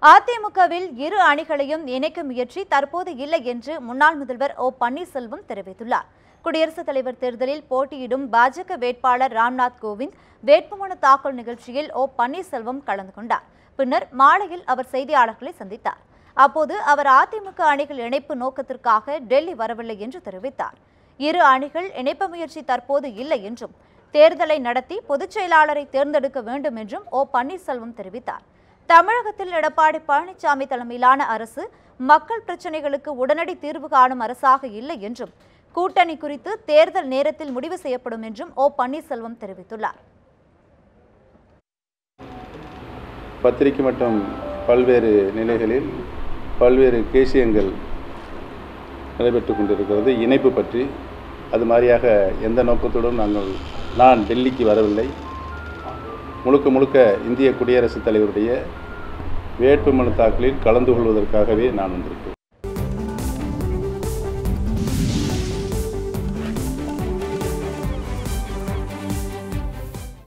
அதிமுகவில் இரு அணிகளையும் இணைக்க முயற்சி தற்போது இல்லை என்று முன்னாள் முதல்வர் ஓ பன்னீர்செல்வம் தெரிவித்துள்ளார். குடியரசுத் தலைவர் தேர்தலில் போட்டியிடும் பாஜக வேட்பாளர் ராம்நாத் கோவிந்த் வேட்புமனு தாக்கல் நிகழ்ச்சியில் ஓ பன்னீர்செல்வம் கலந்து கொண்டார். பின்னர் மாலையில் அவர் செய்தியாளர்களை சந்தித்தார். அப்போது அவர் அதிமுக அணிகள் இணைப்பு நோக்கத்திற்காக டெல்லி வரவில்லை என்று தெரிவித்தார். இரு அணிகள் இணைப்பு முயற்சி தற்போது இல்லை என்றும் தேர்தலை நடத்தி பொதுச் செயலாளரை தேர்ந்தெடுக்க வேண்டும் என்றும் ஓ பன்னீர்செல்வம் தெரிவித்தார். தமிழகத்தில் எடப்பாடி பழனிசாமி தலைமையிலான அரசு மக்கள் பிரச்சினைகளுக்கு உடனடி தீர்வு காணும் அரசாக இல்லை என்றும் கூட்டணி குறித்து தேர்தல் நேரத்தில் முடிவு செய்யப்படும் என்றும் ஓ பன்னீர்செல்வம் தெரிவித்துள்ளார். பத்திரிகை மற்றும் பல்வேறு நிலைகளில் பல்வேறு கேசியங்கள் நடைபெற்றுக் கொண்டிருக்கிறது. இணைப்பு பற்றி அது மாதிரியாக எந்த நோக்கத்துடன் நான் டெல்லிக்கு வரவில்லை. முழுக்க இந்திய குடியரசுத் தலைவருடைய வேட்புமனு தாக்கலில் கலந்து கொள்வதற்காகவே நான் வந்திருக்கிறேன்.